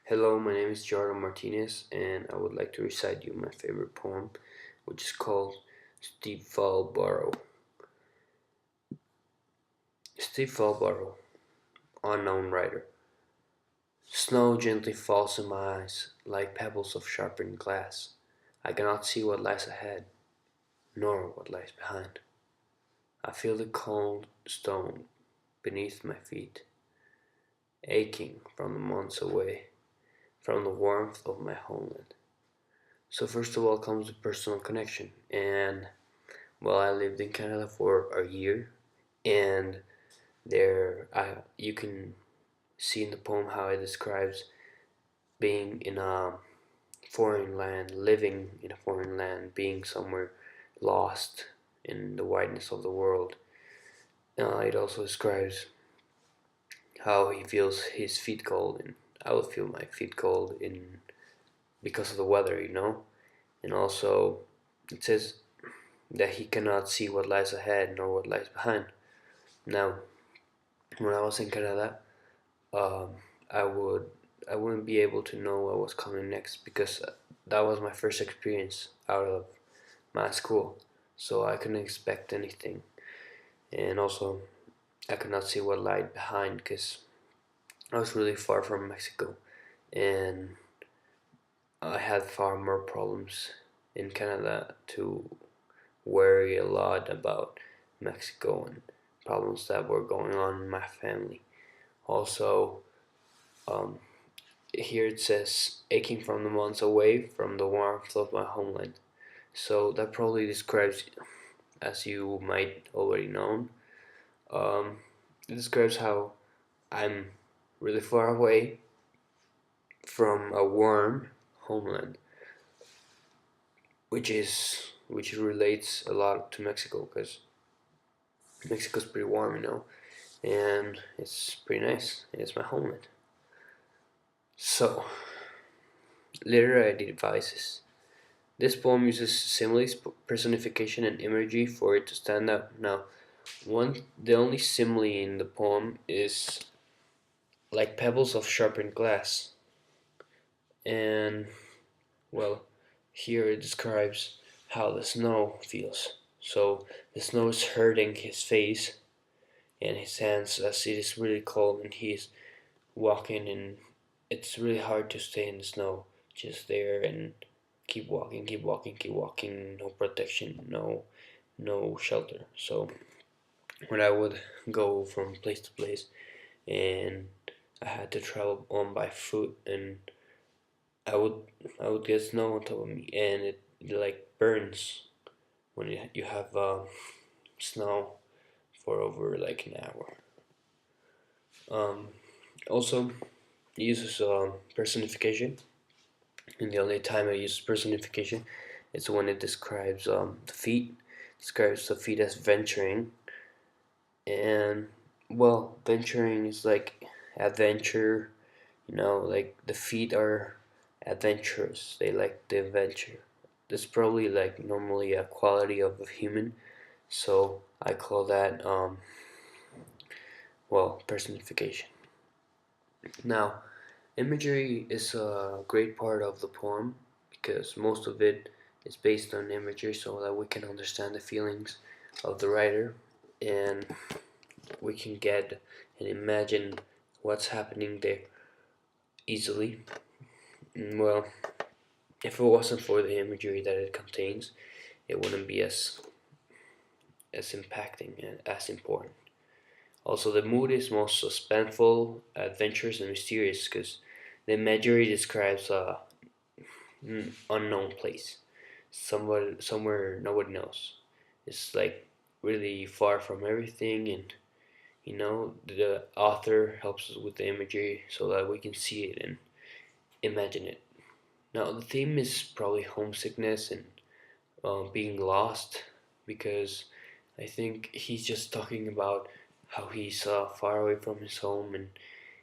Hello, my name is Jordan Martinez, and I would like to recite you my favorite poem, which is called Steepfalls Burrow. Steepfalls Burrow, unknown writer. Snow gently falls in my eyes like pebbles of sharpened glass. I cannot see what lies ahead, nor what lies behind. I feel the cold stone beneath my feet, aching from the months away, from the warmth of my homeland. So first of all comes the personal connection, and well, I lived in Canada for a year, and you can see in the poem how it describes being in a foreign land, living in a foreign land, being somewhere lost in the wideness of the world. It also describes how he feels his feet cold, and I would feel my feet cold in because of the weather. And also it says that he cannot see what lies ahead nor what lies behind. Now, when I was in Canada, um, I would I wouldn't be able to know what was coming next because that was my first experience out of my school, so I couldn't expect anything, and also I could not see what lied behind because I was really far from Mexico, and I had far more problems in Canada to worry a lot about Mexico and problems that were going on in my family. Also, um, here it says aching from the months away from the warmth of my homeland. So that probably describes, as you might already know, um, it describes how I'm really far away from a warm homeland, which relates a lot to Mexico because Mexico's pretty warm, and it's pretty nice. It's my homeland. So, literary devices. This poem uses similes, personification, and imagery for it to stand out. Now, the only simile in the poem is like pebbles of sharpened glass, and well, here it describes how the snow feels. So the snow is hurting his face and his hands as it is really cold, and he's walking, and it's really hard to stay in the snow, just there and keep walking, keep walking, keep walking. No protection, no shelter. So when I would go from place to place, and I had to travel on by foot, and I would I would get snow on top of me, and it like burns when you have snow for over like an hour. Um, Also, it uses personification, and the only time I use personification is when it describes the feet. Describes the feet as venturing, and well, venturing is like adventure. Like the feet are adventurous. They like the adventure. That's probably like normally a quality of a human. So I call that personification. Now, imagery is a great part of the poem because most of it is based on imagery so that we can understand the feelings of the writer, and we can get and imagine what's happening there easily. Well, if it wasn't for the imagery that it contains, it wouldn't be as impacting and as important. Also, the mood is most suspenseful, adventurous, and mysterious because the imagery describes a unknown place, somewhere nobody knows. It's like really far from everything, and the author helps us with the imagery so that we can see it and imagine it. Now, the theme is probably homesickness and being lost because I think he's just talking about how he's far away from his home, and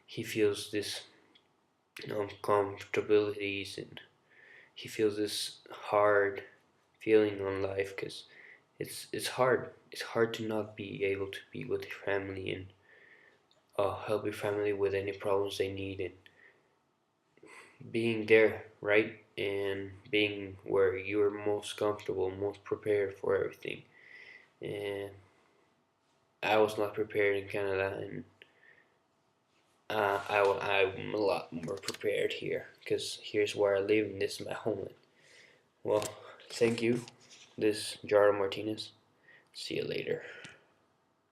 he feels this uncomfortabilities, and he feels this hard feeling on life because it's hard. It's hard to not be able to be with your family and help your family with any problems they need, and being there, right? And being where you're most comfortable, most prepared for everything. And I was not prepared in Canada, and I'm a lot more prepared here because here's where I live and this is my homeland. Well, thank you. This is Jaro Martinez. See you later.